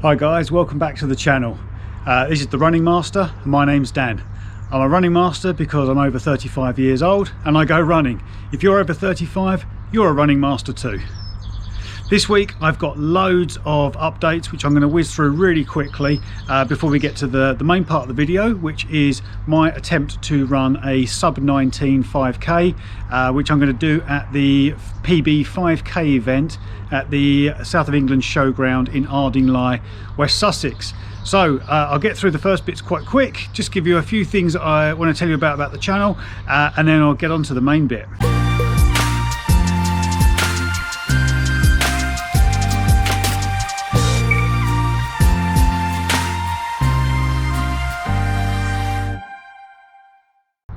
Hi guys, welcome back to the channel. This is the Running Master and my name's Dan. I'm a running master because I'm over 35 years old and I go running. If you're over 35, you're a running master too. This week I've got loads of updates which I'm going to whiz through really quickly before we get to the main part of the video, which is my attempt to run a sub-19 5k which I'm going to do at the PB 5k event at the South of England Showground in Ardingly, West Sussex. So I'll get through the first bits quite quick, just give you a few things that I want to tell you about the channel, and then I'll get on to the main bit.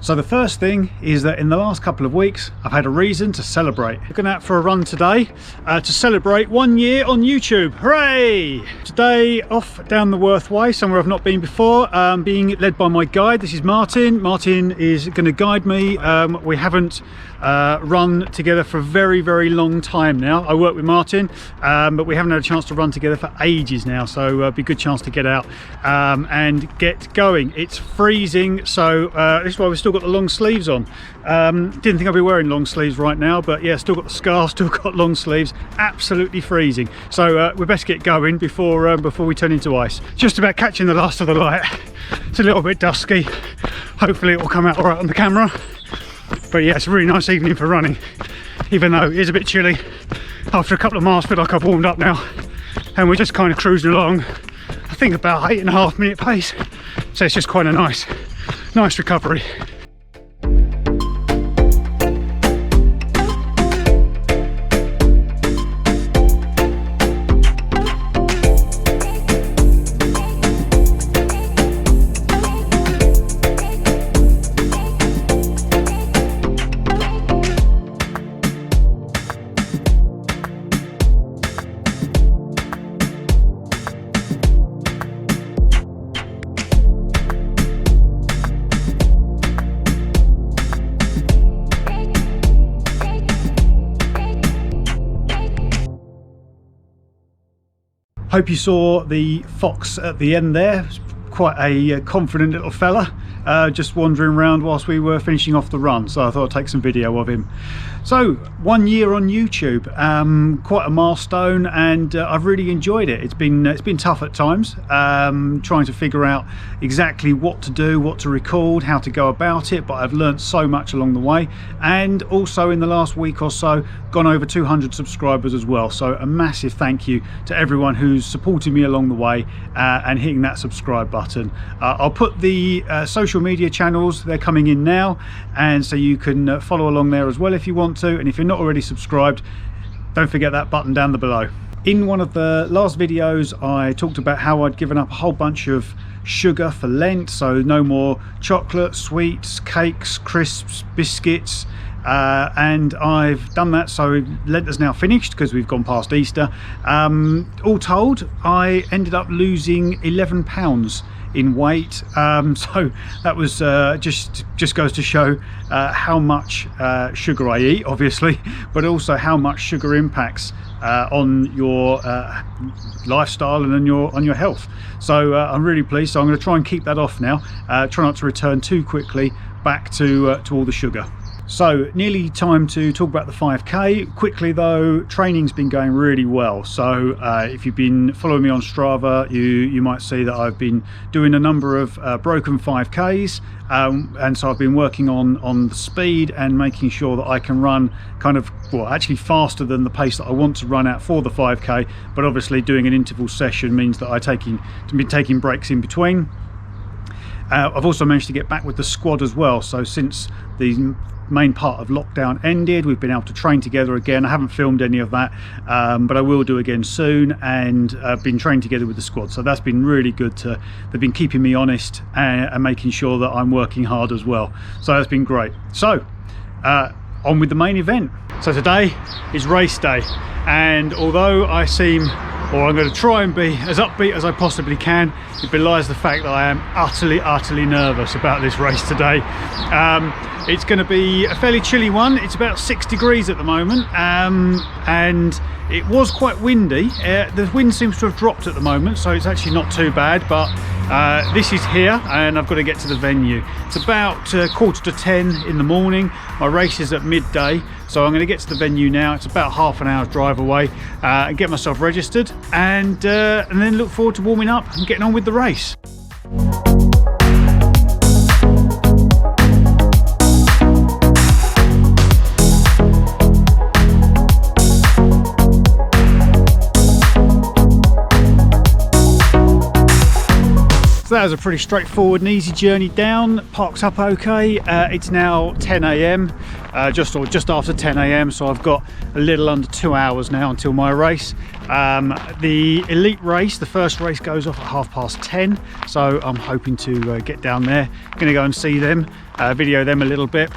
So the first thing is that in the last couple of weeks I've had a reason to celebrate. Looking out for a run today to celebrate 1 year on YouTube. Hooray! Today off down the Worth Way, somewhere I've not been before, being led by my guide. This is Martin. Martin is going to guide me. We haven't run together for a very long time now. I work with Martin, but we haven't had a chance to run together for ages now, so it'll be a good chance to get out and get going. It's freezing, so this is why we've still got the long sleeves on. Didn't think I'd be wearing long sleeves right now, but yeah, still got the scarf, still got long sleeves. Absolutely freezing, so we best get going before we turn into ice. Just about catching the last of the light. It's a little bit dusky. Hopefully it will come out all right on the camera. But yeah, it's a really nice evening for running, even though it is a bit chilly. After a couple of miles, I feel like I've warmed up now, and we're just kind of cruising along, I think about 8.5 minute pace, so it's just quite a nice recovery. Hope you saw the fox at the end there. Quite a confident little fella, just wandering around whilst we were finishing off the run, so I thought I'd take some video of him. So 1 year on YouTube, quite a milestone, and I've really enjoyed it. It's been tough at times, trying to figure out exactly what to do, what to record, how to go about it, but I've learned so much along the way, and also in the last week or so gone over 200 subscribers as well, so a massive thank you to everyone who's supported me along the way and hitting that subscribe button. I'll put the social media channels, they're coming in now, and so you can follow along there as well if you want to, and if you're not already subscribed, don't forget that button down below. In one of the last videos I talked about how I'd given up a whole bunch of sugar for Lent, so no more chocolate, sweets, cakes, crisps, biscuits, and I've done that, so Lent is now finished because we've gone past Easter. All told, I ended up losing 11 pounds in weight, so that was just goes to show how much sugar I eat, obviously, but also how much sugar impacts on your lifestyle and on your health. So I'm really pleased. So I'm going to try and keep that off now, try not to return too quickly back to all the sugar. So nearly time to talk about the 5k. Quickly though, training's been going really well. So if you've been following me on Strava, you might see that I've been doing a number of broken 5ks, and so I've been working on the speed and making sure that I can run kind of, well, actually faster than the pace that I want to run at for the 5k, but obviously doing an interval session means that I've been taking breaks in between. I've also managed to get back with the squad as well, so since the main part of lockdown ended, we've been able to train together again. I haven't filmed any of that, but I will do again soon, and I've been training together with the squad, so that's been really good. They've been keeping me honest and making sure that I'm working hard as well, so that's been great. So on with the main event. So today is race day, and although I seem, or I'm going to try and be as upbeat as I possibly can, it belies the fact that I am utterly nervous about this race today. It's going to be a fairly chilly one. It's about 6 degrees at the moment, and it was quite windy. The wind seems to have dropped at the moment, so it's actually not too bad, but this is here and I've got to get to the venue. It's about 9:45 in the morning. My race is at midday, so I'm going to get to the venue now. It's about half an hour's drive away, and get myself registered, and then look forward to warming up and getting on with the race. So that was a pretty straightforward and easy journey down. Parked up okay. It's now 10 AM, just after 10 AM, so I've got a little under 2 hours now until my race. The elite race, the first race, goes off at 10:30, so I'm hoping to get down there. Gonna go and see them, video them a little bit.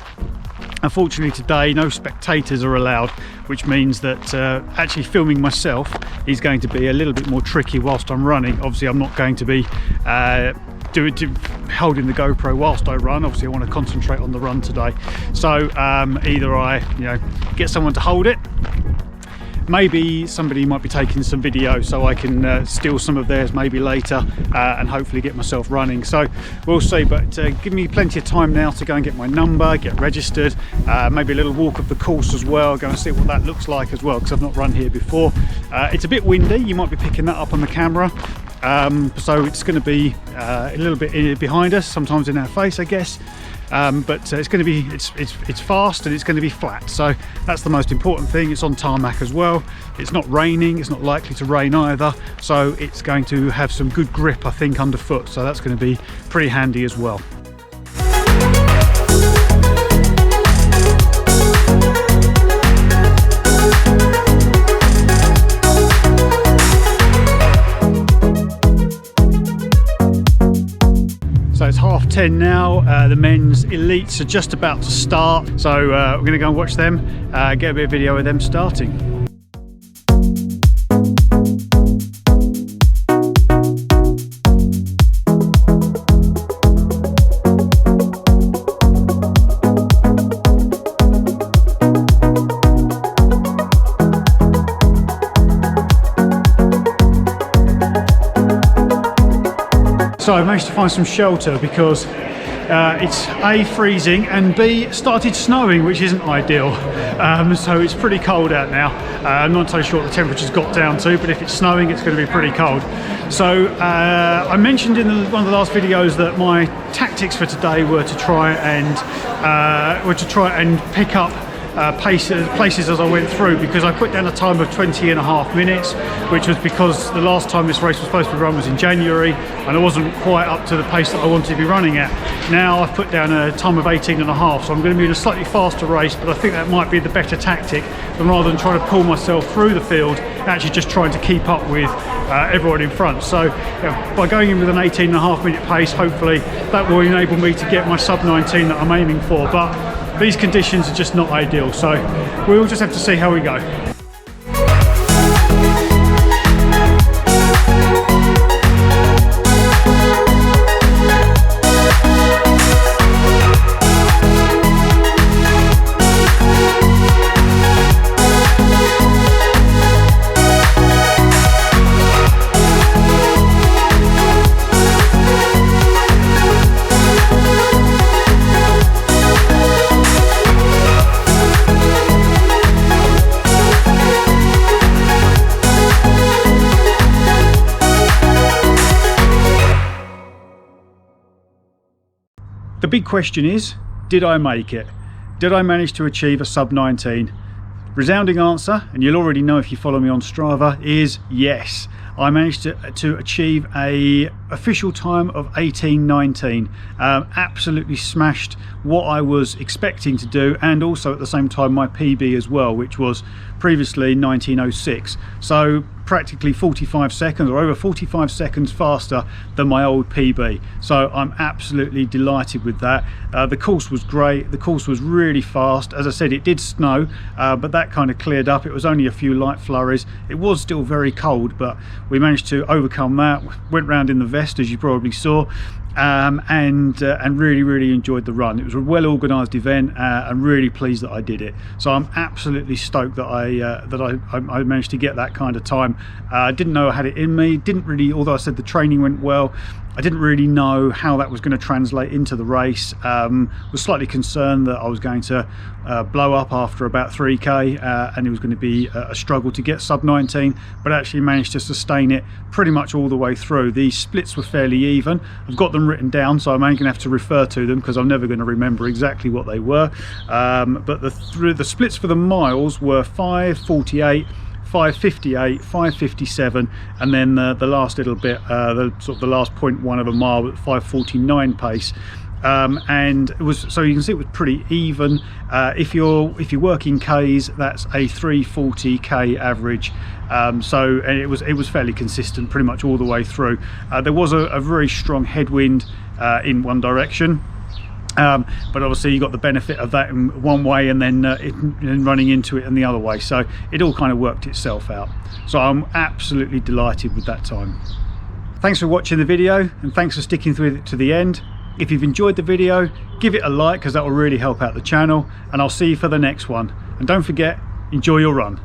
Unfortunately today no spectators are allowed, which means that actually filming myself is going to be a little bit more tricky whilst I'm running. Obviously I'm not going to be holding the GoPro whilst I run. Obviously I want to concentrate on the run today, so either I get someone to hold it, maybe somebody might be taking some video so I can steal some of theirs maybe later, and hopefully get myself running. So we'll see, but give me plenty of time now to go and get my number, get registered, maybe a little walk of the course as well, go and see what that looks like as well, because I've not run here before. It's a bit windy, you might be picking that up on the camera, so it's going to be a little bit behind us, sometimes in our face I guess. But it's going to be it's fast and it's going to be flat, so that's the most important thing. It's on tarmac as well. It's not raining, it's not likely to rain either, so it's going to have some good grip I think underfoot, so that's going to be pretty handy as well. So it's 10:30 now. The men's elites are just about to start, so we're going to go and watch them, get a bit of video of them starting. So I managed to find some shelter because it's A, freezing, and B, started snowing, which isn't ideal. So it's pretty cold out now. I'm not so sure what the temperature's got down to, but if it's snowing it's going to be pretty cold. So I mentioned in one of the last videos that my tactics for today were to try and pick up places as I went through, because I put down a time of 20.5 minutes, which was because the last time this race was supposed to be run was in January and I wasn't quite up to the pace that I wanted to be running at. Now I've put down a time of 18.5, so I'm going to be in a slightly faster race, but I think that might be the better tactic, and rather than trying to pull myself through the field, actually just trying to keep up with everyone in front. So by going in with an 18.5 minute pace, hopefully that will enable me to get my sub-19 that I'm aiming for, but these conditions are just not ideal, so we'll just have to see how we go. The big question is, did I make it? Did I manage to achieve a sub-19? Resounding answer, and you'll already know if you follow me on Strava, is yes. I managed to achieve a official time of 18:19. Absolutely smashed what I was expecting to do, and also at the same time my PB as well, which was previously 19:06. So practically 45 seconds or over 45 seconds faster than my old PB. So I'm absolutely delighted with that. The course was great. The course was really fast. As I said, it did snow, but that kind of cleared up. It was only a few light flurries. It was still very cold, but we managed to overcome that. Went round in the vest, as you probably saw, and really enjoyed the run. It was a well organised event, and really pleased that I did it. So I'm absolutely stoked that I managed to get that kind of time. I didn't know I had it in me, didn't really, although I said the training went well, I didn't really know how that was going to translate into the race. Was slightly concerned that I was going to blow up after about 3k, and it was going to be a struggle to get sub 19, but actually managed to sustain it pretty much all the way through. The splits were fairly even. I've got them written down, so I'm only going to have to refer to them because I'm never going to remember exactly what they were. But the splits for the miles were 5:48, 5:58, 5:57, and then the last little bit, the last 0.1 of a mile at 5:49 pace. And it was, so you can see it was pretty even. If you're working Ks, that's a 340k average. And it was fairly consistent pretty much all the way through. There was a very strong headwind in one direction. But obviously you got the benefit of that in one way, and then running into it in the other way, so it all kind of worked itself out. So I'm absolutely delighted with that time. Thanks for watching the video, and thanks for sticking through it to the end. If you've enjoyed the video, give it a like because that will really help out the channel, and I'll see you for the next one. And don't forget, enjoy your run.